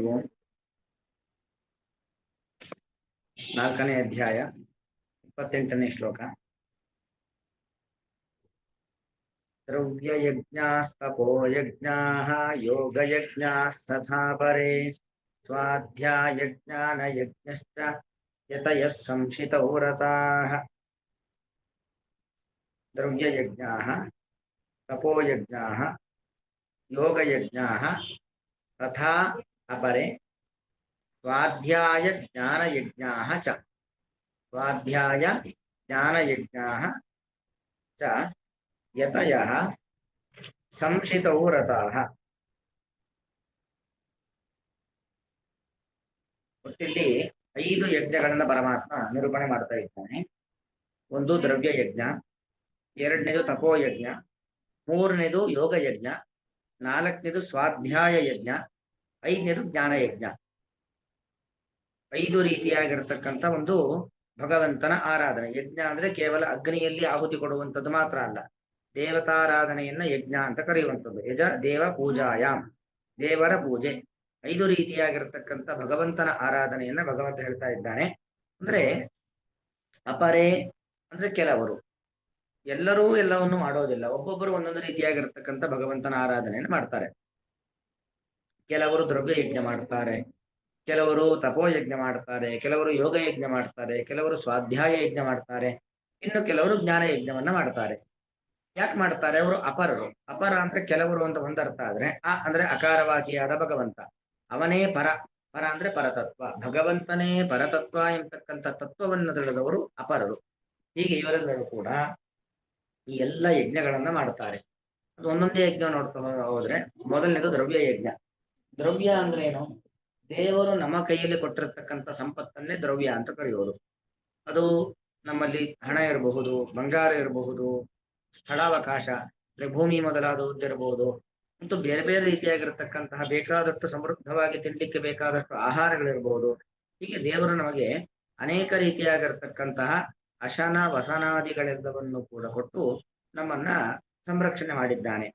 ಓಂ. 4ನೇ ಅಧ್ಯಾಯ 28ನೇ ಶ್ಲೋಕ. ದ್ರವ್ಯಯಜ್ಞಾಸ್ತಪೋ ಯಜ್ಞಾಃ ಯೋಗಯಜ್ಞಾಸ್ತಥಾ ಪರೇ ಸ್ವಾಧ್ಯಾಯಜ್ಞಾನಯಜ್ಞಶ್ಚ ಯತಯಃ ಸಂಶಿತೌ ರತಾಃ. ದ್ರವ್ಯಯಜ್ಞಾಃ ತಪೋಯಜ್ಞಾಃ ಯೋಗಯಜ್ಞಾಃ ತಥಾ ಅಪರೆ ಸ್ವಾಧ್ಯಾಯ ಜ್ಞಾನಯಜ್ಞಾಃ ಚ. ಸ್ವಾಧ್ಯಾಯ ಜ್ಞಾನಯಜ್ಞಾಃ ಚ ಯತಯಃ ಸಂಶಿತೌ ರತಾಃ. ಒಟ್ಟಿಲ್ಲಿ 5 ಯಜ್ಞಗಳನ್ನ ಪರಮಾತ್ಮ ನಿರೂಪಣೆ ಮಾಡ್ತಾ ಇದ್ದಾನೆ. ಒಂದು ದ್ರವ್ಯ ಯಜ್ಞ, 2ನೇದು ತಪೋಯಜ್ಞ, 3ನೇದು ಯೋಗಯಜ್ಞ, 4ನೇದು ಸ್ವಾಧ್ಯಾಯ ಯಜ್ಞ, 5ನೇದು ಜ್ಞಾನಯಜ್ಞ. 5 ರೀತಿಯಾಗಿರ್ತಕ್ಕಂಥ ಒಂದು ಭಗವಂತನ ಆರಾಧನೆ. ಯಜ್ಞ ಅಂದ್ರೆ ಕೇವಲ ಅಗ್ನಿಯಲ್ಲಿ ಆಹುತಿ ಕೊಡುವಂಥದ್ದು ಮಾತ್ರ ಅಲ್ಲ, ದೇವತಾರಾಧನೆಯನ್ನ ಯಜ್ಞ ಅಂತ ಕರೆಯುವಂಥದ್ದು. ಯಜ ದೇವ ಪೂಜಾಯಾಮ್, ದೇವರ ಪೂಜೆ. 5 ರೀತಿಯಾಗಿರ್ತಕ್ಕಂಥ ಭಗವಂತನ ಆರಾಧನೆಯನ್ನ ಭಗವಂತ ಹೇಳ್ತಾ ಇದ್ದಾನೆ. ಅಂದ್ರೆ ಅಪರೇ ಅಂದ್ರೆ ಕೆಲವರು, ಎಲ್ಲರೂ ಎಲ್ಲವನ್ನು ಮಾಡೋದಿಲ್ಲ. ಒಬ್ಬೊಬ್ಬರು ಒಂದೊಂದು ರೀತಿಯಾಗಿರ್ತಕ್ಕಂಥ ಭಗವಂತನ ಆರಾಧನೆಯನ್ನು ಮಾಡ್ತಾರೆ. ಕೆಲವರು ದ್ರವ್ಯ ಯಜ್ಞ ಮಾಡ್ತಾರೆ, ಕೆಲವರು ತಪೋಯಜ್ಞ ಮಾಡ್ತಾರೆ, ಕೆಲವರು ಯೋಗ ಯಜ್ಞ ಮಾಡ್ತಾರೆ, ಕೆಲವರು ಸ್ವಾಧ್ಯಾಯ ಯಜ್ಞ ಮಾಡ್ತಾರೆ, ಇನ್ನು ಕೆಲವರು ಜ್ಞಾನ ಯಜ್ಞವನ್ನ ಮಾಡ್ತಾರೆ. ಯಾಕೆ ಮಾಡ್ತಾರೆ? ಅವರು ಅಪರರು. ಅಪರ ಅಂದ್ರೆ ಕೆಲವರು ಅಂತ ಒಂದರ್ಥ ಆದ್ರೆ ಅಂದ್ರೆ ಅಕಾರವಾಚಿಯಾದ ಭಗವಂತ, ಅವನೇ ಪರ. ಪರ ಅಂದ್ರೆ ಪರತತ್ವ, ಭಗವಂತನೇ ಪರತತ್ವ ಎಂಬತಕ್ಕಂಥ ತತ್ವವನ್ನು ತಿಳಿದವರು ಅಪರರು. ಹೀಗೆ ಇವರೆಲ್ಲರೂ ಕೂಡ ಈ ಎಲ್ಲ ಯಜ್ಞಗಳನ್ನ ಮಾಡ್ತಾರೆ. ಅದು ಒಂದೊಂದೇ ಯಜ್ಞ ನೋಡ್ತಾ ಹೋದ್ರೆ, ಮೊದಲನೇದು ದ್ರವ್ಯ ಯಜ್ಞ. ದ್ರವ್ಯ ಅಂದ್ರೆ ಏನು? ದೇವರು ನಮ್ಮ ಕೈಯಲ್ಲಿ ಕೊಟ್ಟಿರತಕ್ಕಂಥ ಸಂಪತ್ತನ್ನೇ ದ್ರವ್ಯ ಅಂತ ಕರೆಯುವುದು. ಅದು ನಮ್ಮಲ್ಲಿ ಹಣ ಇರಬಹುದು, ಬಂಗಾರ ಇರಬಹುದು, ಸ್ಥಳಾವಕಾಶ, ಭೂಮಿ ಮೊದಲಾದವುದಿರಬಹುದು, ಮತ್ತು ಬೇರೆ ಬೇರೆ ರೀತಿಯಾಗಿರ್ತಕ್ಕಂತಹ ಬೇಕಾದಷ್ಟು ಸಮೃದ್ಧವಾಗಿ ತಿನ್ನಲಿಕ್ಕೆ ಬೇಕಾದಷ್ಟು ಆಹಾರಗಳಿರಬಹುದು. ಹೀಗೆ ದೇವರು ನಮಗೆ ಅನೇಕ ರೀತಿಯಾಗಿರ್ತಕ್ಕಂತಹ ಅಶನ ವಸನಾದಿಗಳೆಲ್ಲವನ್ನು ಕೂಡ ಕೊಟ್ಟು ನಮ್ಮನ್ನ ಸಂರಕ್ಷಣೆ ಮಾಡಿದ್ದಾನೆ.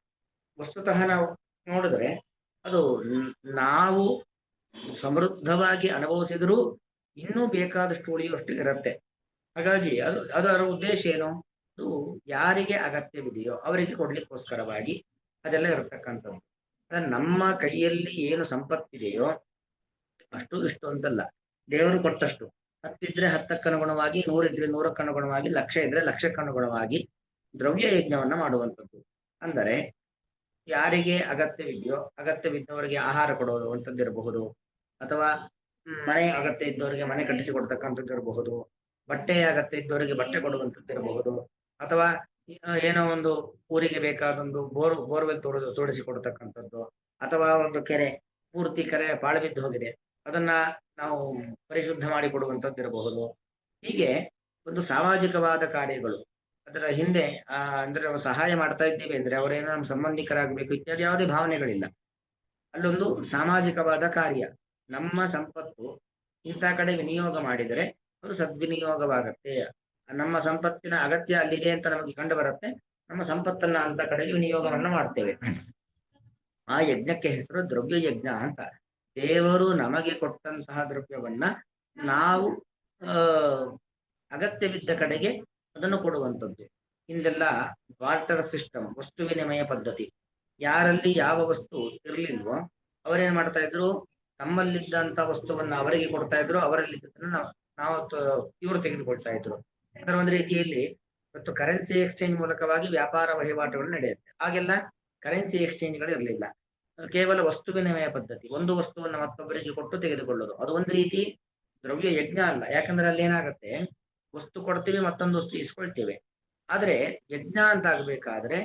ವಸ್ತುತಃ ನಾವು ನೋಡಿದ್ರೆ ಅದು ನಾವು ಸಮೃದ್ಧವಾಗಿ ಅನುಭವಿಸಿದರೂ ಇನ್ನೂ ಬೇಕಾದಷ್ಟು ಉಳಿಯುವಷ್ಟು ಇರುತ್ತೆ. ಹಾಗಾಗಿ ಅದರ ಉದ್ದೇಶ ಏನು? ಅದು ಯಾರಿಗೆ ಅಗತ್ಯವಿದೆಯೋ ಅವರಿಗೆ ಕೊಡ್ಲಿಕ್ಕೋಸ್ಕರವಾಗಿ ಅದೆಲ್ಲ ಇರತಕ್ಕಂಥದ್ದು. ನಮ್ಮ ಕೈಯಲ್ಲಿ ಏನು ಸಂಪತ್ತಿದೆಯೋ ಅಷ್ಟು ಇಷ್ಟು ಅಂತಲ್ಲ, ದೇವರು ಕೊಟ್ಟಷ್ಟು. 10 ಇದ್ರೆ 10ಕ್ಕನುಗುಣವಾಗಿ, 100 ಇದ್ರೆ 100ಕ್ಕನುಗುಣವಾಗಿ, 1,00,000 ಇದ್ರೆ 1,00,000ಕ್ಕನುಗುಣವಾಗಿ ದ್ರವ್ಯ ಯಜ್ಞವನ್ನ ಮಾಡುವಂಥದ್ದು. ಅಂದರೆ ಯಾರಿಗೆ ಅಗತ್ಯವಿದೆಯೋ ಅಗತ್ಯವಿದ್ದವರಿಗೆ ಆಹಾರ ಕೊಡೋದು ಅಂತದ್ದಿರಬಹುದು, ಅಥವಾ ಮನೆ ಅಗತ್ಯ ಇದ್ದವರಿಗೆ ಮನೆ ಕಟ್ಟಿಸಿ ಕೊಡ್ತಕ್ಕಂಥದ್ದು ಇರಬಹುದು, ಬಟ್ಟೆ ಅಗತ್ಯ ಇದ್ದವರಿಗೆ ಬಟ್ಟೆ ಕೊಡುವಂಥದ್ದು, ಅಥವಾ ಏನೋ ಒಂದು ಊರಿಗೆ ಬೇಕಾದೊಂದು ಬೋರ್ವೆಲ್ ತೋಡಿಸಿ ಕೊಡ್ತಕ್ಕಂಥದ್ದು, ಅಥವಾ ಒಂದು ಕೆರೆ ಪೂರ್ತಿ ಕೆರೆ ಪಾಳು ಬಿದ್ದು ಹೋಗಿದೆ, ಅದನ್ನ ನಾವು ಪರಿಶುದ್ಧ ಮಾಡಿ ಕೊಡುವಂಥದ್ದಿರಬಹುದು. ಹೀಗೆ ಒಂದು ಸಾಮಾಜಿಕವಾದ ಕಾರ್ಯಗಳು, ಅದರ ಹಿಂದೆ ಅಂದ್ರೆ ನಾವು ಸಹಾಯ ಮಾಡ್ತಾ ಇದ್ದೇವೆ ಅಂದ್ರೆ ಅವರೇನೋ ನಮ್ಮ ಸಂಬಂಧಿಕರಾಗಬೇಕು ಇತ್ಯಾದಿ ಯಾವುದೇ ಭಾವನೆಗಳಿಲ್ಲ. ಅಲ್ಲೊಂದು ಸಾಮಾಜಿಕವಾದ ಕಾರ್ಯ. ನಮ್ಮ ಸಂಪತ್ತು ಇಂಥ ಕಡೆ ವಿನಿಯೋಗ ಮಾಡಿದರೆ ಅದು ಸದ್ವಿನಿಯೋಗವಾಗತ್ತೆ. ನಮ್ಮ ಸಂಪತ್ತಿನ ಅಗತ್ಯ ಅಲ್ಲಿದೆ ಅಂತ ನಮಗೆ ಕಂಡು ಬರುತ್ತೆ, ನಮ್ಮ ಸಂಪತ್ತನ್ನ ಅಂತ ಕಡೆಗೆ ವಿನಿಯೋಗವನ್ನ ಮಾಡ್ತೇವೆ. ಆ ಯಜ್ಞಕ್ಕೆ ಹೆಸರು ದ್ರವ್ಯ ಯಜ್ಞ ಅಂತ. ದೇವರು ನಮಗೆ ಕೊಟ್ಟಂತಹ ದ್ರವ್ಯವನ್ನ ನಾವು ಅಗತ್ಯವಿದ್ದ ಕಡೆಗೆ ಅದನ್ನು ಕೊಡುವಂಥದ್ದು. ಹಿಂದೆಲ್ಲ ಬಾರ್ಟರ್ ಸಿಸ್ಟಮ್, ವಸ್ತು ವಿನಿಮಯ ಪದ್ಧತಿ. ಯಾರಲ್ಲಿ ಯಾವ ವಸ್ತು ಇರ್ಲಿಲ್ವೋ ಅವರೇನ್ ಮಾಡ್ತಾ ಇದ್ರು, ತಮ್ಮಲ್ಲಿದ್ದಂತ ವಸ್ತುವನ್ನ ಅವರಿಗೆ ಕೊಡ್ತಾ ಇದ್ರು, ಅವರಲ್ಲಿದ್ದದನ್ನ ನಾವು ಇವರು ತೆಗೆದುಕೊಳ್ತಾ ಇದ್ರು. ಅಂದ್ರೆ ಒಂದು ರೀತಿಯಲ್ಲಿ ಇವತ್ತು ಕರೆನ್ಸಿ ಎಕ್ಸ್ಚೇಂಜ್ ಮೂಲಕವಾಗಿ ವ್ಯಾಪಾರ ವಹಿವಾಟುಗಳು ನಡೆಯುತ್ತೆ. ಹಾಗೆಲ್ಲ ಕರೆನ್ಸಿ ಎಕ್ಸ್ಚೇಂಜ್ಗಳು ಇರಲಿಲ್ಲ, ಕೇವಲ ವಸ್ತು ವಿನಿಮಯ ಪದ್ಧತಿ. ಒಂದು ವಸ್ತುವನ್ನ ಮತ್ತೊಬ್ಬರಿಗೆ ಕೊಟ್ಟು ತೆಗೆದುಕೊಳ್ಳೋದು, ಅದು ಒಂದು ರೀತಿ ದ್ರವ್ಯ ಯಜ್ಞ ಅಲ್ಲ. ಯಾಕಂದ್ರೆ ಅಲ್ಲಿ ಏನಾಗುತ್ತೆ, ವಸ್ತು ಕೊಡ್ತೀವಿ, ಮತ್ತೊಂದು ವಸ್ತು ಇಸ್ಕೊಳ್ತೇವೆ. ಆದ್ರೆ ಯಜ್ಞ ಅಂತ ಆಗ್ಬೇಕಾದ್ರೆ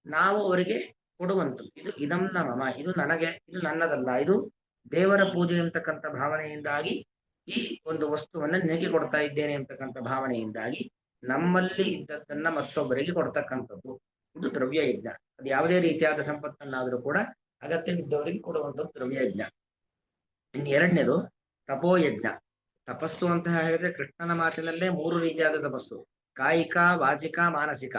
ನಾವು ಅವರಿಗೆ ಕೊಡುವಂಥದ್ದು. ಇದು ಇದಂ ನಮಃ, ಇದು ನನಗೆ, ಇದು ನನ್ನದಲ್ಲ, ಇದು ದೇವರ ಪೂಜೆ ಅಂತಕ್ಕಂಥ ಭಾವನೆಯಿಂದಾಗಿ ಈ ಒಂದು ವಸ್ತುವನ್ನ ನಿನಗೆ ಕೊಡ್ತಾ ಇದ್ದೇನೆ ಅಂತಕ್ಕಂಥ ಭಾವನೆಯಿಂದಾಗಿ ನಮ್ಮಲ್ಲಿ ಇದ್ದದ್ದನ್ನ ಮತ್ತೊಬ್ಬರಿಗೆ ಕೊಡ್ತಕ್ಕಂಥದ್ದು. ಇದು ದ್ರವ್ಯ ಯಜ್ಞ. ಅದು ಯಾವುದೇ ರೀತಿಯಾದ ಸಂಪತ್ತನ್ನಾದ್ರೂ ಕೂಡ ಅಗತ್ಯವಿದ್ದವರಿಗೆ ಕೊಡುವಂಥದ್ದು ದ್ರವ್ಯ ಯಜ್ಞ. ಇನ್ನು 2ನೇದು ತಪೋಯಜ್ಞ. ತಪಸ್ಸು ಅಂತ ಹೇಳಿದ್ರೆ ಕೃಷ್ಣನ ಮಾತಿನಲ್ಲೇ 3 ರೀತಿಯಾದ ತಪಸ್ಸು: ಕಾಯಿಕ, ವಾಚಿಕ, ಮಾನಸಿಕ.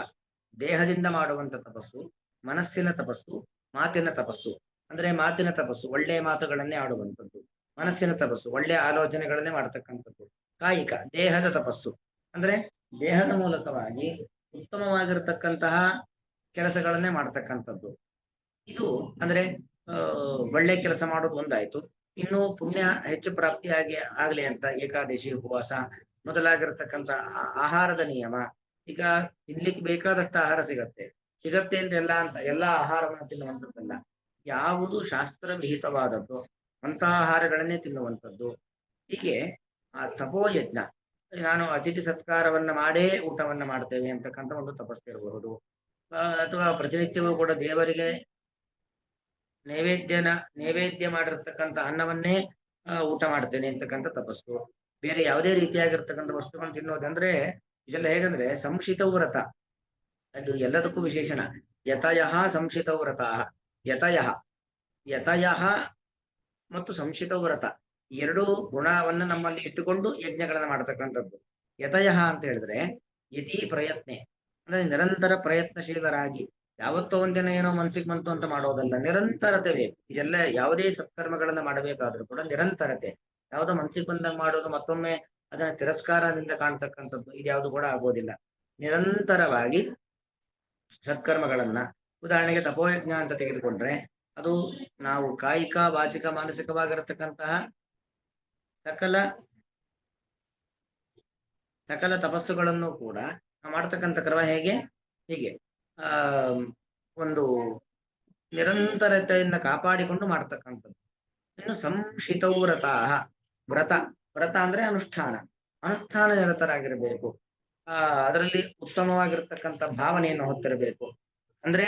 ದೇಹದಿಂದ ಮಾಡುವಂತ ತಪಸ್ಸು, ಮನಸ್ಸಿನ ತಪಸ್ಸು, ಮಾತಿನ ತಪಸ್ಸು. ಅಂದ್ರೆ ಮಾತಿನ ತಪಸ್ಸು ಒಳ್ಳೆಯ ಮಾತುಗಳನ್ನೇ ಆಡುವಂಥದ್ದು. ಮನಸ್ಸಿನ ತಪಸ್ಸು, ಒಳ್ಳೆಯ ಆಲೋಚನೆಗಳನ್ನೇ ಮಾಡ್ತಕ್ಕಂಥದ್ದು. ಕಾಯಿಕ, ದೇಹದ ತಪಸ್ಸು, ಅಂದ್ರೆ ದೇಹದ ಮೂಲಕವಾಗಿ ಉತ್ತಮವಾಗಿರತಕ್ಕಂತಹ ಕೆಲಸಗಳನ್ನೇ ಮಾಡ್ತಕ್ಕಂಥದ್ದು. ಇದು ಅಂದ್ರೆ ಒಳ್ಳೆ ಕೆಲಸ ಮಾಡೋದು ಒಂದಾಯ್ತು. ಇನ್ನು ಪುಣ್ಯ ಹೆಚ್ಚು ಪ್ರಾಪ್ತಿಯಾಗಿ ಆಗ್ಲಿ ಅಂತ ಏಕಾದಶಿ, ಉಪವಾಸ ಮೊದಲಾಗಿರ್ತಕ್ಕಂಥ ಆಹಾರದ ನಿಯಮ. ಈಗ ತಿನ್ಲಿಕ್ಕೆ ಬೇಕಾದಷ್ಟು ಆಹಾರ ಸಿಗತ್ತೆ ಅಂತ ಎಲ್ಲ ಆಹಾರವನ್ನು ತಿನ್ನುವಂಥದ್ದಲ್ಲ. ಯಾವುದು ಶಾಸ್ತ್ರ ವಿಹಿತವಾದದ್ದು ಅಂತಹ ಆಹಾರಗಳನ್ನೇ ತಿನ್ನುವಂಥದ್ದು. ಹೀಗೆ ಆ ತಪೋಯಜ್ಞ, ನಾನು ಅತಿಥಿ ಸತ್ಕಾರವನ್ನ ಮಾಡೇ ಊಟವನ್ನ ಮಾಡ್ತೇವೆ ಅಂತಕ್ಕಂಥ ಒಂದು ತಪಸ್ಸು ಇರಬಹುದು. ಅಥವಾ ಪ್ರತಿನಿತ್ಯವೂ ಕೂಡ ದೇವರಿಗೆ ನೈವೇದ್ಯ ಮಾಡಿರ್ತಕ್ಕಂಥ ಅನ್ನವನ್ನೇ ಊಟ ಮಾಡ್ತೇನೆ ಅಂತಕ್ಕಂಥ ತಪಸ್ಸು. ಬೇರೆ ಯಾವುದೇ ರೀತಿಯಾಗಿರ್ತಕ್ಕಂಥ ವಸ್ತುಗಳನ್ನು ತಿನ್ನೋದಂದ್ರೆ ಇದೆಲ್ಲ ಹೇಗಂದ್ರೆ ಸಂಶಿತ ವ್ರತ, ಅದು ಎಲ್ಲದಕ್ಕೂ ವಿಶೇಷಣ. ಯತಯಃ ಸಂಶಿತ ವ್ರತ, ಯತಯಃ ಮತ್ತು ಸಂಶಿತ ವ್ರತ ಎರಡೂ ಗುಣವನ್ನ ನಮ್ಮಲ್ಲಿ ಇಟ್ಟುಕೊಂಡು ಯಜ್ಞಗಳನ್ನ ಮಾಡತಕ್ಕಂಥದ್ದು. ಯತಯಃ ಅಂತ ಹೇಳಿದ್ರೆ ಯತಿ ಪ್ರಯತ್ನೆ, ಅಂದ್ರೆ ನಿರಂತರ ಪ್ರಯತ್ನಶೀಲರಾಗಿ, ಯಾವತ್ತೋ ಒಂದಿನ ಏನೋ ಮನ್ಸಿಗೆ ಬಂತು ಅಂತ ಮಾಡೋದಲ್ಲ, ನಿರಂತರತೆ ಬೇಕು. ಇದೆಲ್ಲ ಯಾವುದೇ ಸತ್ಕರ್ಮಗಳನ್ನ ಮಾಡಬೇಕಾದ್ರೂ ಕೂಡ ನಿರಂತರತೆ. ಯಾವುದೋ ಮನ್ಸಿಗೆ ಬಂದಂಗೆ ಮಾಡೋದು, ಮತ್ತೊಮ್ಮೆ ಅದನ್ನ ತಿರಸ್ಕಾರದಿಂದ ಕಾಣ್ತಕ್ಕಂಥದ್ದು, ಇದ್ಯಾವುದು ಕೂಡ ಆಗೋದಿಲ್ಲ. ನಿರಂತರವಾಗಿ ಸತ್ಕರ್ಮಗಳನ್ನ, ಉದಾಹರಣೆಗೆ ತಪೋಯಜ್ಞ ಅಂತ ತೆಗೆದುಕೊಂಡ್ರೆ ಅದು ನಾವು ಕಾಯಿಕ, ವಾಚಿಕ, ಮಾನಸಿಕವಾಗಿರತಕ್ಕಂತಹ ಸಕಲ ತಪಸ್ಸುಗಳನ್ನು ಕೂಡ ಮಾಡ್ತಕ್ಕಂಥ ಕ್ರಮ ಹೀಗೆ ಒಂದು ನಿರಂತರತೆಯಿಂದ ಕಾಪಾಡಿಕೊಂಡು ಮಾಡ್ತಕ್ಕಂಥದ್ದು. ಇನ್ನು ಸಂಶಿತ ವ್ರತ ಅಂದ್ರೆ ಅನುಷ್ಠಾನ ನಿರತರಾಗಿರಬೇಕು. ಅದರಲ್ಲಿ ಉತ್ತಮವಾಗಿರ್ತಕ್ಕಂಥ ಭಾವನೆಯನ್ನು ಹೊತ್ತಿರಬೇಕು. ಅಂದ್ರೆ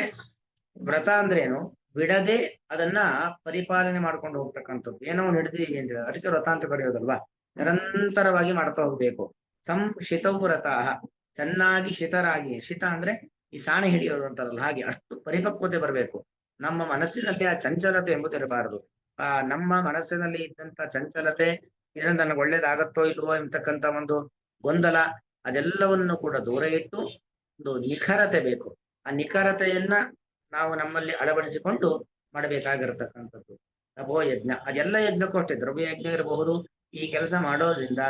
ವ್ರತ ಅಂದ್ರೇನು, ಬಿಡದೆ ಅದನ್ನ ಪರಿಪಾಲನೆ ಮಾಡ್ಕೊಂಡು ಹೋಗ್ತಕ್ಕಂಥದ್ದು. ಏನೋ ಹಿಡಿದೀವಿ ಅಂದ್ರೆ ಅದಕ್ಕೆ ವ್ರತ ಅಂತ ಕರೆಯೋದಲ್ವಾ. ನಿರಂತರವಾಗಿ ಮಾಡ್ತಾ ಹೋಗ್ಬೇಕು. ಸಂಶಿತ ವ್ರತ, ಚೆನ್ನಾಗಿ ಶಿತರಾಗಿ, ಶಿತ ಅಂದ್ರೆ ಈ ಸಾಣೆ ಹಿಡಿಯೋದು ಅಂತಾರಲ್ಲ ಹಾಗೆ, ಅಷ್ಟು ಪರಿಪಕ್ವತೆ ಬರಬೇಕು. ನಮ್ಮ ಮನಸ್ಸಿನಲ್ಲಿ ಆ ಚಂಚಲತೆ ಎಂಬುದಿರಬಾರದು. ನಮ್ಮ ಮನಸ್ಸಿನಲ್ಲಿ ಇದ್ದಂತ ಚಂಚಲತೆ, ಇದರಿಂದ ನನಗೆ ಒಳ್ಳೇದಾಗತ್ತೋ ಇಲ್ವೋ ಎಂಬತಕ್ಕಂಥ ಒಂದು ಗೊಂದಲ, ಅದೆಲ್ಲವನ್ನು ಕೂಡ ದೂರ ಇಟ್ಟು ಒಂದು ನಿಖರತೆ ಬೇಕು. ಆ ನಿಖರತೆಯನ್ನ ನಾವು ನಮ್ಮಲ್ಲಿ ಅಳವಡಿಸಿಕೊಂಡು ಮಾಡಬೇಕಾಗಿರತಕ್ಕಂಥದ್ದು ತಪೋ ಯಜ್ಞ. ಅದೆಲ್ಲ ಯಜ್ಞಕ್ಕೂ ಅಷ್ಟೇ, ದ್ರವ್ಯ ಯಜ್ಞ ಇರಬಹುದು. ಈ ಕೆಲಸ ಮಾಡೋದ್ರಿಂದ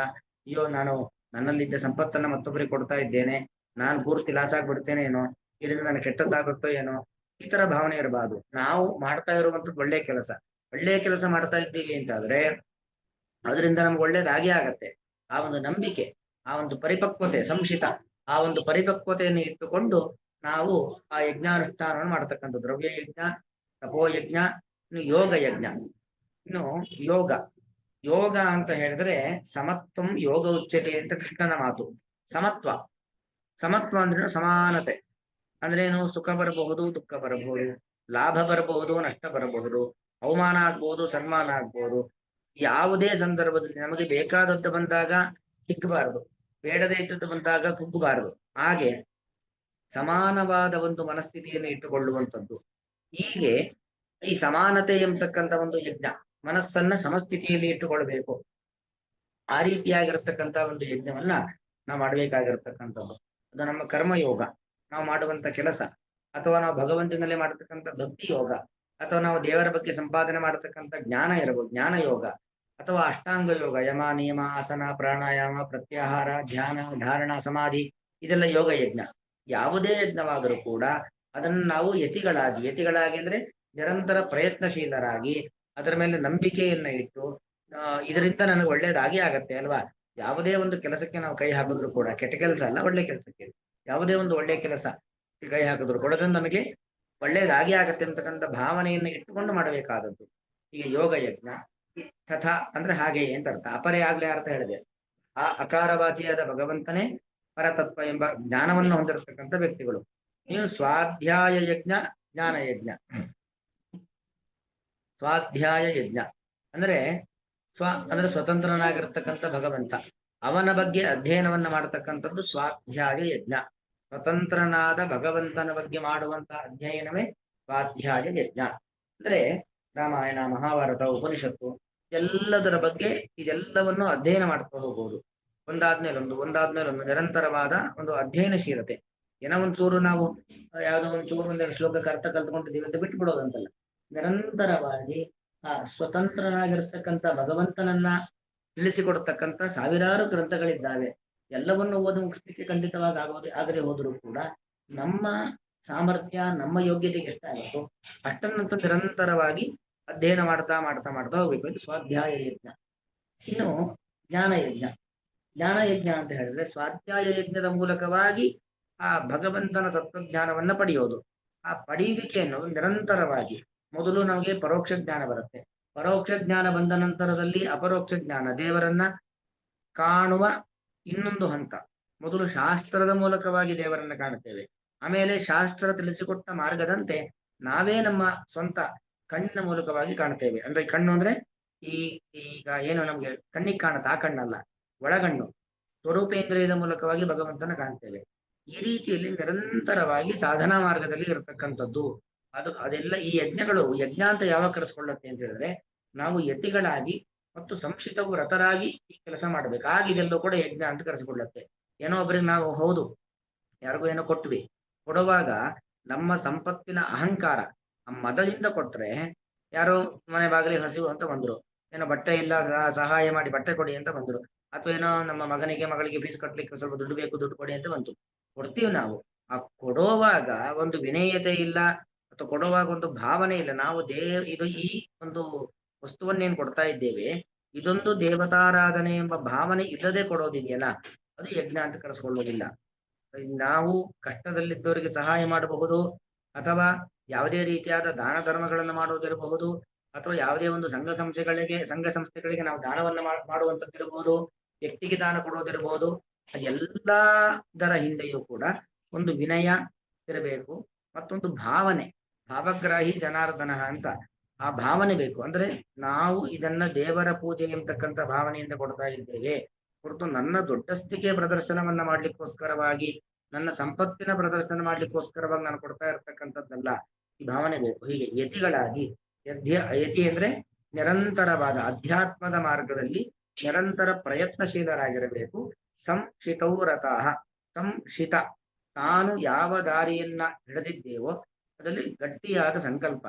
ಅಯ್ಯೋ ನಾನು ನನ್ನಲ್ಲಿದ್ದ ಸಂಪತ್ತನ್ನ ಮತ್ತೊಬ್ಬರಿಗೆ ಕೊಡ್ತಾ ಇದ್ದೇನೆ, ನಾನ್ ಪೂರ್ತಿ ಲಾಸ್ ಆಗ್ಬಿಡ್ತೇನೆ ಏನೋ, ಇದರಿಂದ ನನಗೆ ಕೆಟ್ಟದ್ದಾಗುತ್ತೋ ಏನೋ, ಈ ತರ ಭಾವನೆ ಇರಬಾರ್ದು. ನಾವು ಮಾಡ್ತಾ ಇರುವಂತದ್ದು ಒಳ್ಳೆ ಕೆಲಸ ಮಾಡ್ತಾ ಇದ್ದೀವಿ ಅಂತಾದ್ರೆ ಅದರಿಂದ ನಮ್ಗೆ ಒಳ್ಳೇದಾಗೇ ಆಗತ್ತೆ. ಆ ಒಂದು ನಂಬಿಕೆ, ಆ ಒಂದು ಪರಿಪಕ್ವತೆ, ಸಂಶಿತ, ಆ ಒಂದು ಪರಿಪಕ್ವತೆಯನ್ನು ಇಟ್ಟುಕೊಂಡು ನಾವು ಆ ಯಜ್ಞಾನುಷ್ಠಾನವನ್ನು ಮಾಡ್ತಕ್ಕಂಥ ದ್ರವ್ಯ ಯಜ್ಞ, ತಪೋಯಜ್ಞ, ಇನ್ನು ಯೋಗ ಯಜ್ಞ. ಇನ್ನು ಯೋಗ ಅಂತ ಹೇಳಿದ್ರೆ ಸಮತ್ವಂ ಯೋಗ ಉಚ್ಯತೆ ಅಂತ ಕೃಷ್ಣನ ಮಾತು. ಸಮತ್ವ ಅಂದ್ರೆ ಸಮಾನತೆ. ಅಂದ್ರೇನು, ಸುಖ ಬರಬಹುದು, ದುಃಖ ಬರಬಹುದು, ಲಾಭ ಬರಬಹುದು, ನಷ್ಟ ಬರಬಹುದು, ಅವಮಾನ ಆಗ್ಬಹುದು, ಸನ್ಮಾನ ಆಗ್ಬಹುದು. ಯಾವುದೇ ಸಂದರ್ಭದಲ್ಲಿ ನಮಗೆ ಬೇಕಾದದ್ದು ಬಂದಾಗ ಹಿಗ್ಗಬಾರದು, ಬೇಡದೇ ಇದ್ದದ್ದು ಬಂದಾಗ ಕುಗ್ಗಬಾರದು. ಹಾಗೆ ಸಮಾನವಾದ ಒಂದು ಮನಸ್ಥಿತಿಯನ್ನು ಇಟ್ಟುಕೊಳ್ಳುವಂಥದ್ದು. ಹೀಗೆ ಈ ಸಮಾನತೆ ಎಂಬತಕ್ಕಂಥ ಒಂದು ಯಜ್ಞ, ಮನಸ್ಸನ್ನ ಸಮಸ್ಥಿತಿಯಲ್ಲಿ ಇಟ್ಟುಕೊಳ್ಬೇಕು. ಆ ರೀತಿಯಾಗಿರ್ತಕ್ಕಂಥ ಒಂದು ಯಜ್ಞವನ್ನ ನಾವು ಮಾಡಬೇಕಾಗಿರ್ತಕ್ಕಂಥದ್ದು. ಅದು ನಮ್ಮ ಕರ್ಮಯೋಗ, ನಾವು ಮಾಡುವಂತ ಕೆಲಸ, ಅಥವಾ ನಾವು ಭಗವಂತನಲ್ಲೇ ಮಾಡತಕ್ಕಂಥ ಭಕ್ತಿ ಯೋಗ, ಅಥವಾ ನಾವು ದೇವರ ಬಗ್ಗೆ ಸಂಪಾದನೆ ಮಾಡತಕ್ಕಂಥ ಜ್ಞಾನ ಇರಬಹುದು, ಜ್ಞಾನ ಯೋಗ, ಅಥವಾ ಅಷ್ಟಾಂಗ ಯೋಗ, ಯಮ, ನಿಯಮ, ಆಸನ, ಪ್ರಾಣಾಯಾಮ, ಪ್ರತ್ಯಾಹಾರ, ಧ್ಯಾನ, ಧಾರಣ, ಸಮಾಧಿ, ಇದೆಲ್ಲ ಯೋಗ ಯಜ್ಞ. ಯಾವುದೇ ಯಜ್ಞವಾದರೂ ಕೂಡ ಅದನ್ನು ನಾವು ಯತಿಗಳಾಗಿ ಅಂದ್ರೆ ನಿರಂತರ ಪ್ರಯತ್ನಶೀಲರಾಗಿ ಅದರ ಮೇಲೆ ನಂಬಿಕೆಯನ್ನ ಇಟ್ಟು ಇದರಿಂದ ನನಗೆ ಒಳ್ಳೇದಾಗಿ ಆಗತ್ತೆ ಅಲ್ವಾ. ಯಾವುದೇ ಒಂದು ಕೆಲಸಕ್ಕೆ ನಾವು ಕೈ ಹಾಕಿದ್ರು ಕೂಡ, ಕೆಟ್ಟ ಕೆಲಸ ಅಲ್ಲ, ಒಳ್ಳೆ ಕೆಲಸಕ್ಕೆ, ಯಾವುದೇ ಒಂದು ಒಳ್ಳೆ ಕೆಲಸ ಕೈ ಹಾಕಿದ್ರು ಕೂಡ ಅದನ್ನು ನಮಗೆ ಒಳ್ಳೇದಾಗಿ ಆಗತ್ತೆ ಅಂತಕ್ಕಂಥ ಭಾವನೆಯನ್ನು ಇಟ್ಟುಕೊಂಡು ಮಾಡಬೇಕಾದದ್ದು. ಈಗ ಯೋಗ ಯಜ್ಞ ತಥಾ ಅಂದ್ರೆ ಹಾಗೆ ಅಂತ ಅರ್ಥ. ಅಪರೇ ಆಗ್ಲೇ ಅರ್ಥ ಹೇಳಿದೆ. ಆ ಅಕಾರವಾಚಿಯಾದ ಭಗವಂತನೇ ಪರತತ್ವ ಎಂಬ ಜ್ಞಾನವನ್ನು ಹೊಂದಿರತಕ್ಕಂಥ ವ್ಯಕ್ತಿಗಳು. ನೀವು ಸ್ವಾಧ್ಯಾಯ ಯಜ್ಞ, ಜ್ಞಾನ ಯಜ್ಞ. ಸ್ವಾಧ್ಯಾಯ ಯಜ್ಞ ಅಂದ್ರೆ ಅಂದ್ರೆ ಸ್ವತಂತ್ರನಾಗಿರ್ತಕ್ಕಂಥ ಭಗವಂತ, ಅವನ ಬಗ್ಗೆ ಅಧ್ಯಯನವನ್ನ ಮಾಡತಕ್ಕಂಥದ್ದು ಸ್ವಾಧ್ಯಾಯ ಯಜ್ಞ. ಸ್ವತಂತ್ರನಾದ ಭಗವಂತನ ಬಗ್ಗೆ ಮಾಡುವಂತಹ ಅಧ್ಯಯನವೇ ಸ್ವಾಧ್ಯಾಯ ಯಜ್ಞ. ಅಂದ್ರೆ ರಾಮಾಯಣ, ಮಹಾಭಾರತ, ಉಪನಿಷತ್ತು ಎಲ್ಲದರ ಬಗ್ಗೆ ಇದೆಲ್ಲವನ್ನು ಅಧ್ಯಯನ ಮಾಡ್ತಾ ಹೋಗ್ಬೋದು. ಒಂದಾದ್ಮೇಲೊಂದು ನಿರಂತರವಾದ ಒಂದು ಅಧ್ಯಯನಶೀಲತೆ. ಏನೋ ಒಂಚೂರು ನಾವು ಯಾವುದೋ ಒಂಚೂರು ಒಂದೆರಡು ಶ್ಲೋಕಕ್ಕೆ ಅರ್ಥ ಕಲ್ತ್ಕೊಂಡಿದ್ದೀವಿ ಅಂತ ಬಿಟ್ಟು ಬಿಡೋದಂತಲ್ಲ, ನಿರಂತರವಾಗಿ ಆ ಸ್ವತಂತ್ರನಾಗಿರ್ತಕ್ಕಂಥ ಭಗವಂತನನ್ನ ತಿಳಿಸಿಕೊಡ್ತಕ್ಕಂಥ ಸಾವಿರಾರು ಗ್ರಂಥಗಳಿದ್ದಾವೆ. ಎಲ್ಲವನ್ನು ಓದಿ ಮುಗಿಸ್ಲಿಕ್ಕೆ ಖಂಡಿತವಾಗಿ ಆಗದೆ ಹೋದರೂ ಕೂಡ ನಮ್ಮ ಸಾಮರ್ಥ್ಯ ನಮ್ಮ ಯೋಗ್ಯತೆಗೆ ಎಷ್ಟಾಗುತ್ತೋ ಅಷ್ಟನ್ನಂತೂ ನಿರಂತರವಾಗಿ ಅಧ್ಯಯನ ಮಾಡ್ತಾ ಮಾಡ್ತಾ ಮಾಡ್ತಾ ಹೋಗ್ಬೇಕು. ಇದು ಸ್ವಾಧ್ಯಾಯ ಯಜ್ಞ. ಇನ್ನು ಜ್ಞಾನ ಯಜ್ಞ. ಜ್ಞಾನ ಯಜ್ಞ ಅಂತ ಹೇಳಿದ್ರೆ ಸ್ವಾಧ್ಯಾಯ ಯಜ್ಞದ ಮೂಲಕವಾಗಿ ಆ ಭಗವಂತನ ತತ್ವಜ್ಞಾನವನ್ನ ಪಡೆಯೋದು. ಆ ಪಡೆಯುವಿಕೆಯನ್ನು ನಿರಂತರವಾಗಿ ಮೊದಲು ನಮಗೆ ಪರೋಕ್ಷ ಜ್ಞಾನ ಬರುತ್ತೆ. ಪರೋಕ್ಷ ಜ್ಞಾನ ಬಂದ ನಂತರದಲ್ಲಿ ಅಪರೋಕ್ಷ ಜ್ಞಾನ, ದೇವರನ್ನ ಕಾಣುವ ಇನ್ನೊಂದು ಹಂತ. ಮೊದಲು ಶಾಸ್ತ್ರದ ಮೂಲಕವಾಗಿ ದೇವರನ್ನ ಕಾಣುತ್ತೇವೆ, ಆಮೇಲೆ ಶಾಸ್ತ್ರ ತಿಳಿಸಿಕೊಟ್ಟ ಮಾರ್ಗದಂತೆ ನಾವೇ ನಮ್ಮ ಸ್ವಂತ ಕಣ್ಣಿನ ಮೂಲಕವಾಗಿ ಕಾಣುತ್ತೇವೆ. ಅಂದ್ರೆ ಕಣ್ಣು ಅಂದ್ರೆ ಈಗ ಏನು ನಮ್ಗೆ ಕಣ್ಣಿಗೆ ಕಾಣುತ್ತೆ ಆ ಕಣ್ಣಲ್ಲ, ಒಳಗಣ್ಣು ಸ್ವರೂಪೇಂದ್ರಿಯದ ಮೂಲಕವಾಗಿ ಭಗವಂತನ ಕಾಣ್ತೇವೆ. ಈ ರೀತಿಯಲ್ಲಿ ನಿರಂತರವಾಗಿ ಸಾಧನಾ ಮಾರ್ಗದಲ್ಲಿ ಇರತಕ್ಕಂಥದ್ದು. ಅದೆಲ್ಲ ಈ ಯಜ್ಞಗಳು, ಯಜ್ಞ ಅಂತ ಯಾವಾಗ ಕರೆಸ್ಕೊಳ್ಳುತ್ತೆ ಅಂತ ಹೇಳಿದ್ರೆ ನಾವು ಯತಿಗಳಾಗಿ ಮತ್ತು ಸಂಶಿತ ವ್ರತರಾಗಿ ಈ ಕೆಲಸ ಮಾಡ್ಬೇಕು. ಆಗ ಇದೆಲ್ಲೂ ಕೂಡ ಯಜ್ಞ ಅಂತ ಕರೆಸಿಕೊಳ್ಳುತ್ತೆ. ಏನೋ ಒಬ್ಬರಿಗೆ ನಾವು ಹೌದು ಯಾರಿಗೂ ಏನೋ ಕೊಟ್ವಿ, ಕೊಡುವಾಗ ನಮ್ಮ ಸಂಪತ್ತಿನ ಅಹಂಕಾರ ಮದದಿಂದ ಕೊಟ್ರೆ, ಯಾರೋ ಮನೆ ಬಾಗಿಲಿಗೆ ಹಸಿವು ಅಂತ ಬಂದ್ರು, ಏನೋ ಬಟ್ಟೆ ಇಲ್ಲ ಸಹಾಯ ಮಾಡಿ ಬಟ್ಟೆ ಕೊಡಿ ಅಂತ ಬಂದ್ರು, ಅಥವಾ ಏನೋ ನಮ್ಮ ಮಗಳಿಗೆ ಫೀಸ್ ಕಟ್ಲಿಕ್ಕೆ ಸ್ವಲ್ಪ ದುಡ್ಡು ಬೇಕು ದುಡ್ಡು ಕೊಡಿ ಅಂತ ಬಂತು, ಕೊಡ್ತೀವಿ ನಾವು. ಆ ಕೊಡುವಾಗ ಒಂದು ವಿನಯತೆ ಇಲ್ಲ, ಅಥವಾ ಕೊಡುವಾಗ ಒಂದು ಭಾವನೆ ಇಲ್ಲ. ನಾವು ಇದು ಈ ಒಂದು ವಸ್ತುವನ್ನೇನ್ ಕೊಡ್ತಾ ಇದ್ದೇವೆ, ಇದೊಂದು ದೇವತಾರಾಧನೆ ಎಂಬ ಭಾವನೆ ಇಲ್ಲದೆ ಕೊಡೋದಿದೆಯಲ್ಲ, ಅದು ಯಜ್ಞ ಅಂತ ಕರೆಸ್ಕೊಳ್ಳೋದಿಲ್ಲ. ನಾವು ಕಷ್ಟದಲ್ಲಿದ್ದವರಿಗೆ ಸಹಾಯ ಮಾಡಬಹುದು, ಅಥವಾ ಯಾವುದೇ ರೀತಿಯಾದ ದಾನ ಧರ್ಮಗಳನ್ನು ಮಾಡುವುದಿರಬಹುದು, ಅಥವಾ ಯಾವುದೇ ಒಂದು ಸಂಘ ಸಂಸ್ಥೆಗಳಿಗೆ ನಾವು ದಾನವನ್ನ ಮಾಡುವಂತದ್ದಿರಬಹುದು, ವ್ಯಕ್ತಿಗೆ ದಾನ ಕೊಡುವುದಿರಬಹುದು. ಎಲ್ಲದರ ಹಿಂದೆಯೂ ಕೂಡ ಒಂದು ವಿನಯ ಇರಬೇಕು, ಮತ್ತೊಂದು ಭಾವನೆ, ಭಾವಗ್ರಾಹಿ ಜನಾರ್ದನ ಅಂತ ಆ ಭಾವನೆ ಬೇಕು. ಅಂದ್ರೆ ನಾವು ಇದನ್ನ ದೇವರ ಪೂಜೆ ಎಂಬತಕ್ಕಂಥ ಭಾವನೆಯಿಂದ ಕೊಡ್ತಾ ಇದ್ದೇವೆ ಹೊರತು ನನ್ನ ದೊಡ್ಡಸ್ತಿಕೆ ಪ್ರದರ್ಶನವನ್ನ ಮಾಡ್ಲಿಕ್ಕೋಸ್ಕರವಾಗಿ, ನನ್ನ ಸಂಪತ್ತಿನ ಪ್ರದರ್ಶನ ಮಾಡ್ಲಿಕ್ಕೋಸ್ಕರವಾಗಿ ನಾನು ಕೊಡ್ತಾ ಇರ್ತಕ್ಕಂಥದ್ದಲ್ಲ. ಈ ಭಾವನೆ ಬೇಕು. ಹೀಗೆ ಯತಿಗಳಾಗಿ, ಯತಿ ಅಂದ್ರೆ ನಿರಂತರವಾದ ಅಧ್ಯಾತ್ಮದ ಮಾರ್ಗದಲ್ಲಿ ನಿರಂತರ ಪ್ರಯತ್ನಶೀಲರಾಗಿರಬೇಕು. ಸಂಶಿತೌರತಃ, ಸಂಶಿತ, ತಾನು ಯಾವ ದಾರಿಯನ್ನ ಹಿಡಿದಿದ್ದೇವೋ ಅದರಲ್ಲಿ ಗಟ್ಟಿಯಾದ ಸಂಕಲ್ಪ.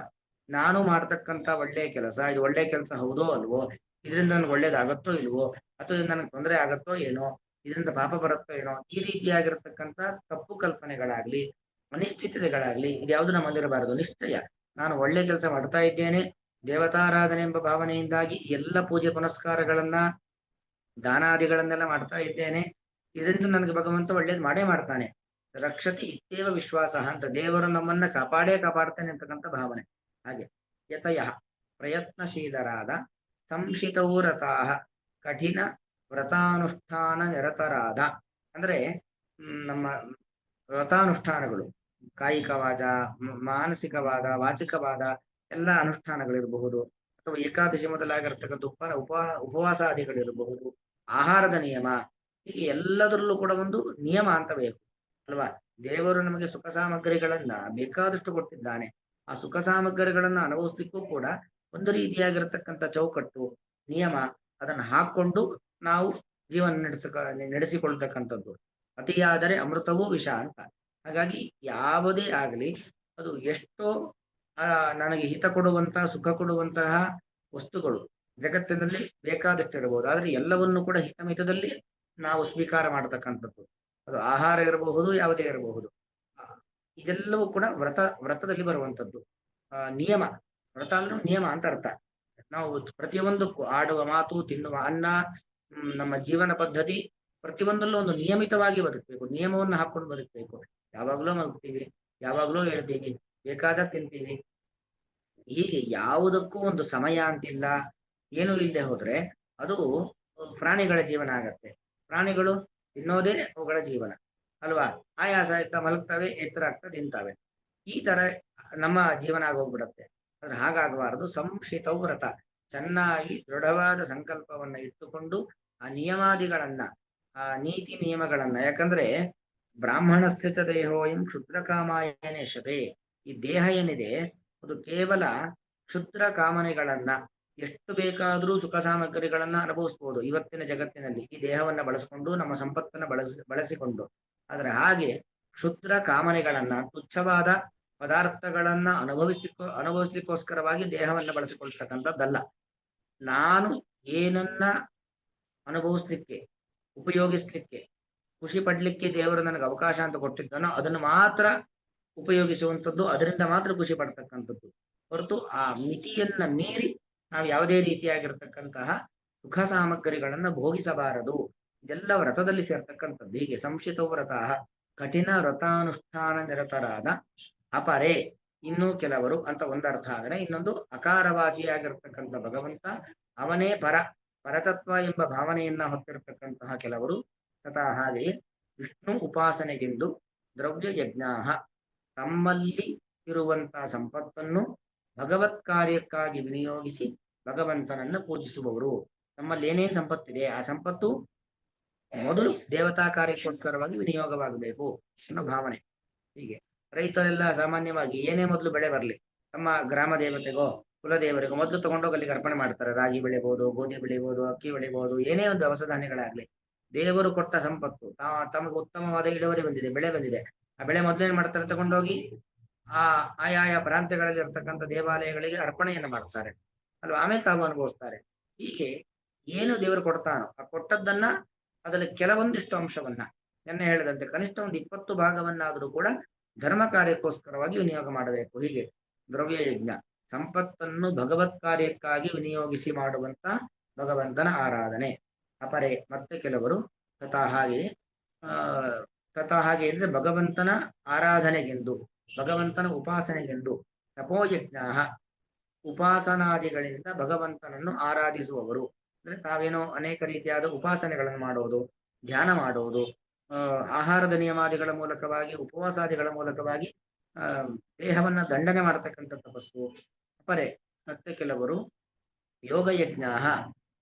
ನಾನು ಮಾಡ್ತಕ್ಕಂಥ ಒಳ್ಳೆಯ ಕೆಲಸ, ಇದು ಒಳ್ಳೆಯ ಕೆಲಸ ಹೌದೋ ಅಲ್ವೋ, ಇದರಿಂದ ನನ್ಗೆ ಒಳ್ಳೇದಾಗತ್ತೋ ಇಲ್ವೋ, ಅಥವಾ ಇದು ನನಗೆ ತೊಂದರೆ ಆಗತ್ತೋ ಏನೋ, ಇದರಿಂದ ಪಾಪ ಬರುತ್ತೋ ಏನೋ, ಈ ರೀತಿಯಾಗಿರ್ತಕ್ಕಂಥ ತಪ್ಪು ಕಲ್ಪನೆಗಳಾಗ್ಲಿ ಅನಿಶ್ಚಿತತೆಗಳಾಗ್ಲಿ ಇದ್ಯಾವುದು ನಮ್ಮಲ್ಲಿರಬಾರದು. ನಿಶ್ಚಯ ನಾನು ಒಳ್ಳೆ ಕೆಲಸ ಮಾಡ್ತಾ ಇದ್ದೇನೆ, ದೇವತಾರಾಧನೆ ಎಂಬ ಭಾವನೆಯಿಂದಾಗಿ ಎಲ್ಲ ಪೂಜೆ ಪುನಸ್ಕಾರಗಳನ್ನ ದಾನಾದಿಗಳನ್ನೆಲ್ಲ ಮಾಡ್ತಾ ಇದ್ದೇನೆ, ಇದರಿಂದ ನನಗೆ ಭಗವಂತ ಒಳ್ಳೇದು ಮಾಡೇ ಮಾಡ್ತಾನೆ. ರಕ್ಷತಿ ಇತ್ಯೇವ ವಿಶ್ವಾಸ ಅಂತ, ದೇವರು ನಮ್ಮನ್ನ ಕಾಪಾಡ್ತಾನೆ ಅಂತಕ್ಕಂಥ ಭಾವನೆ. ಹಾಗೆ ಯತಯ, ಪ್ರಯತ್ನಶೀಲರಾದ, ಸಂಶಿತೌರತಾಹ, ಕಠಿಣ ವ್ರತಾನುಷ್ಠಾನ ನಿರತರಾದ. ಅಂದ್ರೆ ನಮ್ಮ ವ್ರತಾನುಷ್ಠಾನಗಳು ಕಾಯಿಕವಾದ, ಮಾನಸಿಕವಾದ, ವಾಚಿಕವಾದ ಎಲ್ಲ ಅನುಷ್ಠಾನಗಳಿರಬಹುದು, ಅಥವಾ ಏಕಾದಶಿ ಮೊದಲಾಗಿರ್ತಕ್ಕಂಥ ಉಪವಾಸಾದಿಗಳಿರಬಹುದು, ಆಹಾರದ ನಿಯಮ, ಹೀಗೆ ಎಲ್ಲದರಲ್ಲೂ ಕೂಡ ಒಂದು ನಿಯಮ ಅಂತ ಬೇಕು ಅಲ್ವಾ. ದೇವರು ನಮಗೆ ಸುಖ ಸಾಮಗ್ರಿಗಳನ್ನ ಬೇಕಾದಷ್ಟು ಕೊಟ್ಟಿದ್ದಾನೆ. ಆ ಸುಖ ಸಾಮಗ್ರಿಗಳನ್ನ ಅನುಭವಿಸ್ಲಿಕ್ಕೂ ಕೂಡ ಒಂದು ರೀತಿಯಾಗಿರ್ತಕ್ಕಂಥ ಚೌಕಟ್ಟು, ನಿಯಮ, ಅದನ್ನು ಹಾಕೊಂಡು ನಾವು ಜೀವನ ನಡೆಸಿಕೊಳ್ತಕ್ಕಂಥದ್ದು. ಅತಿಯಾದರೆ ಅಮೃತವೂ ವಿಷ ಅಂತ. ಹಾಗಾಗಿ ಯಾವುದೇ ಆಗಲಿ ಅದು ಎಷ್ಟೋ ನನಗೆ ಹಿತ ಕೊಡುವಂತಹ, ಸುಖ ಕೊಡುವಂತಹ ವಸ್ತುಗಳು ಜಗತ್ತಿನಲ್ಲಿ ಬೇಕಾದಷ್ಟು ಇರಬಹುದು, ಆದ್ರೆ ಎಲ್ಲವನ್ನೂ ಕೂಡ ಹಿತಮಿತದಲ್ಲಿ ನಾವು ಸ್ವೀಕಾರ ಮಾಡತಕ್ಕಂಥದ್ದು. ಅದು ಆಹಾರ ಇರಬಹುದು, ಯಾವುದೇ ಇರಬಹುದು. ಇದೆಲ್ಲವೂ ಕೂಡ ವ್ರತದಲ್ಲಿ ಬರುವಂಥದ್ದು. ನಿಯಮ, ವ್ರತ ಅಂದ್ರೆ ನಿಯಮ ಅಂತ ಅರ್ಥ. ನಾವು ಪ್ರತಿಯೊಂದಕ್ಕೂ ಆಡುವ ಮಾತು, ತಿನ್ನುವ ಅನ್ನ, ನಮ್ಮ ಜೀವನ ಪದ್ಧತಿ ಪ್ರತಿಯೊಂದಲ್ಲೂ ಒಂದು ನಿಯಮಿತವಾಗಿ ಬದುಕಬೇಕು, ನಿಯಮವನ್ನು ಹಾಕೊಂಡು ಬದುಕಬೇಕು. ಯಾವಾಗ್ಲೂ ಮಲಗ್ತೀವಿ, ಯಾವಾಗ್ಲೂ ಹೇಳ್ತೀವಿ, ಬೇಕಾದ ತಿಂತೀವಿ, ಹೀಗೆ ಯಾವುದಕ್ಕೂ ಒಂದು ಸಮಯ ಅಂತಿಲ್ಲ. ಏನು ಇಲ್ಲದೆ ಹೋದ್ರೆ ಅದು ಪ್ರಾಣಿಗಳ ಜೀವನ ಆಗತ್ತೆ. ಪ್ರಾಣಿಗಳು ತಿನ್ನೋದೇ ಅವುಗಳ ಜೀವನ ಅಲ್ವಾ. ಆಯಾಸ ಆಯ್ತಾ ಮಲಗ್ತವೆ, ಎಚ್ಚರ ಆಗ್ತಾ ತಿಂತಾವೆ. ಈ ತರ ನಮ್ಮ ಜೀವನ ಆಗೋಗ್ಬಿಡತ್ತೆ. ಆದ್ರೆ ಹಾಗಾಗಬಾರದು. ಸಂಶಿತ ವ್ರತ, ಚೆನ್ನಾಗಿ ದೃಢವಾದ ಸಂಕಲ್ಪವನ್ನ ಇಟ್ಟುಕೊಂಡು ಆ ನಿಯಮಾದಿಗಳನ್ನ, ಆ ನೀತಿ ನಿಯಮಗಳನ್ನ, ಯಾಕಂದ್ರೆ ಬ್ರಾಹ್ಮಣಸ್ಯ ಚ ದೇಹೋಯಂ ಕ್ಷುದ್ರಕಾಮಾಯನೇಶತೆ, ಈ ದೇಹ ಏನಿದೆ ಅದು ಕೇವಲ ಕ್ಷುದ್ರ ಕಾಮನೆಗಳನ್ನ, ಎಷ್ಟು ಬೇಕಾದ್ರೂ ಸುಖ ಸಾಮಗ್ರಿಗಳನ್ನ ಅನುಭವಿಸ್ಬೋದು ಇವತ್ತಿನ ಜಗತ್ತಿನಲ್ಲಿ ಈ ದೇಹವನ್ನ ಬಳಸ್ಕೊಂಡು, ನಮ್ಮ ಸಂಪತ್ತನ್ನ ಬಳಸಿಕೊಂಡು. ಆದ್ರೆ ಹಾಗೆ ಕ್ಷುದ್ರ ಕಾಮನೆಗಳನ್ನ, ತುಚ್ಛವಾದ ಪದಾರ್ಥಗಳನ್ನ ಅನುಭವಿಸ್ಲಿಕ್ಕೋಸ್ಕರವಾಗಿ ದೇಹವನ್ನ ಬಳಸಿಕೊಳ್ತಕ್ಕಂಥದ್ದಲ್ಲ. ನಾನು ಏನನ್ನ ಅನುಭವಿಸ್ಲಿಕ್ಕೆ, ಉಪಯೋಗಿಸ್ಲಿಕ್ಕೆ, ಖುಷಿ ಪಡ್ಲಿಕ್ಕೆ ದೇವರು ನನಗೆ ಅವಕಾಶ ಅಂತ ಕೊಟ್ಟಿದ್ದಾನೋ ಅದನ್ನು ಮಾತ್ರ ಉಪಯೋಗಿಸುವಂಥದ್ದು, ಅದರಿಂದ ಮಾತ್ರ ಖುಷಿ ಪಡ್ತಕ್ಕಂಥದ್ದು ಹೊರತು ಆ ಮಿತಿಯನ್ನ ಮೀರಿ ನಾವು ಯಾವುದೇ ರೀತಿಯಾಗಿರ್ತಕ್ಕಂತಹ ಸುಖ ಸಾಮಗ್ರಿಗಳನ್ನ ಭೋಗಿಸಬಾರದು. ಇದೆಲ್ಲ ವ್ರತದಲ್ಲಿ ಸೇರ್ತಕ್ಕಂಥದ್ದು. ಹೀಗೆ ಸಂಶಿತ ವ್ರತ, ಕಠಿಣ ವ್ರತಾನುಷ್ಠಾನ ನಿರತರಾದ ಅಪರೆ, ಇನ್ನೂ ಕೆಲವರು ಅಂತ ಒಂದರ್ಥ ಆದರೆ, ಇನ್ನೊಂದು ಅಕಾರವಾಚಿಯಾಗಿರ್ತಕ್ಕಂಥ ಭಗವಂತ ಅವನೇ ಪರತತ್ವ ಎಂಬ ಭಾವನೆಯನ್ನ ಹೊತ್ತಿರತಕ್ಕಂತಹ ಕೆಲವರು. ತಥಾ ಹಾಗೆಯೇ ವಿಷ್ಣು ಉಪಾಸನೆಗೆಂದು ದ್ರವ್ಯ ಯಜ್ಞಾ, ತಮ್ಮಲ್ಲಿ ಇರುವಂತಹ ಸಂಪತ್ತನ್ನು ಭಗವತ್ ಕಾರ್ಯಕ್ಕಾಗಿ ವಿನಿಯೋಗಿಸಿ ಭಗವಂತನನ್ನ ಪೂಜಿಸುವವರು. ನಮ್ಮಲ್ಲಿ ಏನೇನು ಸಂಪತ್ತಿದೆ ಆ ಸಂಪತ್ತು ಮೊದಲು ದೇವತಾ ಕಾರ್ಯಕ್ಕೋಸ್ಕರವಾಗಿ ವಿನಿಯೋಗವಾಗಬೇಕು ಅನ್ನೋ ಭಾವನೆ. ಹೀಗೆ ರೈತರೆಲ್ಲ ಸಾಮಾನ್ಯವಾಗಿ ಏನೇ ಮೊದಲು ಬೆಳೆ ಬರಲಿ, ತಮ್ಮ ಗ್ರಾಮ ದೇವತೆಗೋ ಕುಲದೇವರಿಗೋ ಮೊದಲು ತಗೊಂಡೋಗಿ ಅಲ್ಲಿಗೆ ಅರ್ಪಣೆ ಮಾಡ್ತಾರೆ. ರಾಗಿ ಬೆಳಿಬಹುದು, ಗೋಧಿ ಬೆಳಿಬಹುದು, ಅಕ್ಕಿ ಬೆಳಿಬಹುದು, ಏನೇ ಒಂದು ದವಸ ಧಾನ್ಯಗಳಾಗ್ಲಿ, ದೇವರು ಕೊಟ್ಟ ಸಂಪತ್ತು ತಮಗೆ ಉತ್ತಮವಾದ ಇಳುವರಿ ಬಂದಿದೆ, ಬೆಳೆ ಬಂದಿದೆ, ಆ ಬೆಳೆ ಮೊದಲೇನ್ ಮಾಡ್ತಾರೆ, ತಗೊಂಡೋಗಿ ಆಯಾಯ ಪ್ರಾಂತ್ಯಗಳಲ್ಲಿ ಇರ್ತಕ್ಕಂಥ ದೇವಾಲಯಗಳಿಗೆ ಅರ್ಪಣೆಯನ್ನು ಮಾಡ್ತಾರೆ ಅಲ್ವಾ. ಆಮೇಲೆ ತಾವು ಅನುಭವಿಸ್ತಾರೆ. ಹೀಗೆ ಏನು ದೇವರು ಕೊಡ್ತಾನೋ ಆ ಕೊಟ್ಟದ್ದನ್ನ ಅದರಲ್ಲಿ ಕೆಲವೊಂದಿಷ್ಟು ಅಂಶವನ್ನ ನೆನ್ನೆ ಹೇಳಿದಂತೆ ಕನಿಷ್ಠ ಒಂದು 20 ಭಾಗವನ್ನಾದರೂ ಕೂಡ ಧರ್ಮ ಕಾರ್ಯಕ್ಕೋಸ್ಕರವಾಗಿ ವಿನಿಯೋಗ ಮಾಡಬೇಕು. ಹೀಗೆ ದ್ರವ್ಯ ಯಜ್ಞ, ಸಂಪತ್ತನ್ನು ಭಗವತ್ ಕಾರ್ಯಕ್ಕಾಗಿ ವಿನಿಯೋಗಿಸಿ ಮಾಡುವಂತ ಭಗವಂತನ ಆರಾಧನೆ. ಅಪರೆ, ಮತ್ತೆ ಕೆಲವರು ತಥಾ ಹಾಗೆ ಅಂದ್ರೆ ಭಗವಂತನ ಆರಾಧನೆಗೆಂದು, ಭಗವಂತನ ಉಪಾಸನೆಗೆಂದು ತಪೋಯಜ್ಞ, ಉಪಾಸನಾದಿಗಳಿಂದ ಭಗವಂತನನ್ನು ಆರಾಧಿಸುವವರು. ಅಂದ್ರೆ ತಾವೇನೋ ಅನೇಕ ರೀತಿಯಾದ ಉಪಾಸನೆಗಳನ್ನು ಮಾಡುವುದು, ಧ್ಯಾನ ಮಾಡುವುದು, ಆಹಾರದ ನಿಯಮಾದಿಗಳ ಮೂಲಕವಾಗಿ, ಉಪವಾಸಾದಿಗಳ ಮೂಲಕವಾಗಿ ದೇಹವನ್ನ ದಂಡನೆ ಮಾಡತಕ್ಕಂಥ ತಪಸ್ಸು. ಅಪರೆ, ಮತ್ತೆ ಕೆಲವರು ಯೋಗಯಜ್ಞ,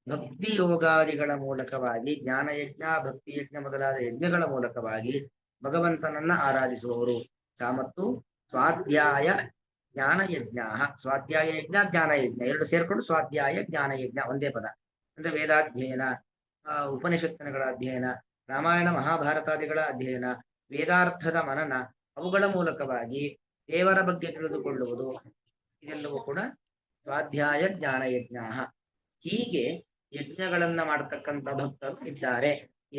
ಭಕ್ತಿ ಯೋಗಾದಿಗಳ ಮೂಲಕವಾಗಿ, ಜ್ಞಾನಯಜ್ಞ, ಭಕ್ತಿ ಯಜ್ಞ ಮೊದಲಾದ ಯಜ್ಞಗಳ ಮೂಲಕವಾಗಿ ಭಗವಂತನನ್ನ ಆರಾಧಿಸುವವರು. ಮತ್ತು ಸ್ವಾಧ್ಯಾಯ ಜ್ಞಾನಯಜ್ಞ, ಸ್ವಾಧ್ಯಾಯ ಯಜ್ಞ, ಜ್ಞಾನಯಜ್ಞ ಎರಡು ಸೇರ್ಕೊಂಡು ಸ್ವಾಧ್ಯಾಯ ಜ್ಞಾನಯಜ್ಞ ಒಂದೇ ಪದ. ಅಂದ್ರೆ ವೇದಾಧ್ಯಯನ, ಉಪನಿಷತ್ತಿನಗಳ ಅಧ್ಯಯನ, ರಾಮಾಯಣ ಮಹಾಭಾರತಾದಿಗಳ ಅಧ್ಯಯನ, ವೇದಾರ್ಥದ ಮನನ, ಅವುಗಳ ಮೂಲಕವಾಗಿ ದೇವರ ಬಗ್ಗೆ ತಿಳಿದುಕೊಳ್ಳುವುದು, ಇದೆಲ್ಲವೂ ಕೂಡ ಸ್ವಾಧ್ಯಾಯ ಜ್ಞಾನಯಜ್ಞ. ಹೀಗೆ ಯಜ್ಞಗಳನ್ನ ಮಾಡತಕ್ಕಂಥ ಭಕ್ತರು ಇದ್ದಾರೆ.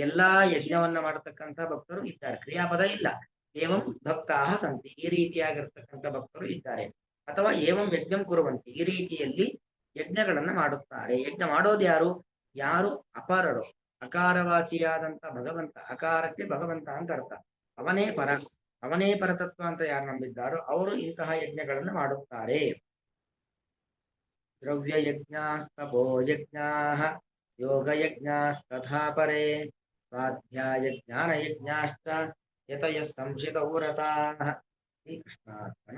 ಎಲ್ಲಾ ಯಜ್ಞವನ್ನ ಮಾಡತಕ್ಕಂಥ ಭಕ್ತರು ಇದ್ದಾರೆ. ಕ್ರಿಯಾಪದ ಇಲ್ಲ. ಏವಂ ಭಕ್ತಾಹ ಸಂತಿ, ಈ ರೀತಿಯಾಗಿರ್ತಕ್ಕಂಥ ಭಕ್ತರು ಇದ್ದಾರೆ. ಅಥವಾ ಏವಂ ಯಜ್ಞಂ ಕುರುವಂತಿ, ಈ ರೀತಿಯಲ್ಲಿ ಯಜ್ಞಗಳನ್ನ ಮಾಡುತ್ತಾರೆ. ಯಜ್ಞ ಮಾಡೋದು ಯಾರು? ಯಾರು ಅಪರರು, ಅಕಾರವಾಚಿಯಾದಂತ ಭಗವಂತ, ಅಕಾರಕ್ಕೆ ಭಗವಂತ ಅಂತ ಅರ್ಥ, ಅವನೇ ಪರತತ್ವ ಅಂತ ಯಾರು ನಂಬಿದ್ದಾರೋ ಅವರು ಇಂತಹ ಯಜ್ಞಗಳನ್ನು ಮಾಡುತ್ತಾರೆ. ದ್ರವ್ಯ ಯಜ್ಞಾಸ್ತಪೋ ಯಜ್ಞಾಃ ಯೋಗ ಯಜ್ಞಾಸ್ತಥಾ ಪರೇ ಸ್ವಾಧ್ಯಾಯ ಜ್ಞಾನ ಯಜ್ಞಾಶ್ಚ ಯತಯಃ ಸಂಶಿತೋ ವ್ರತಾಃ. ಶ್ರೀಕೃಷ್ಣಾರ್ಪಣ.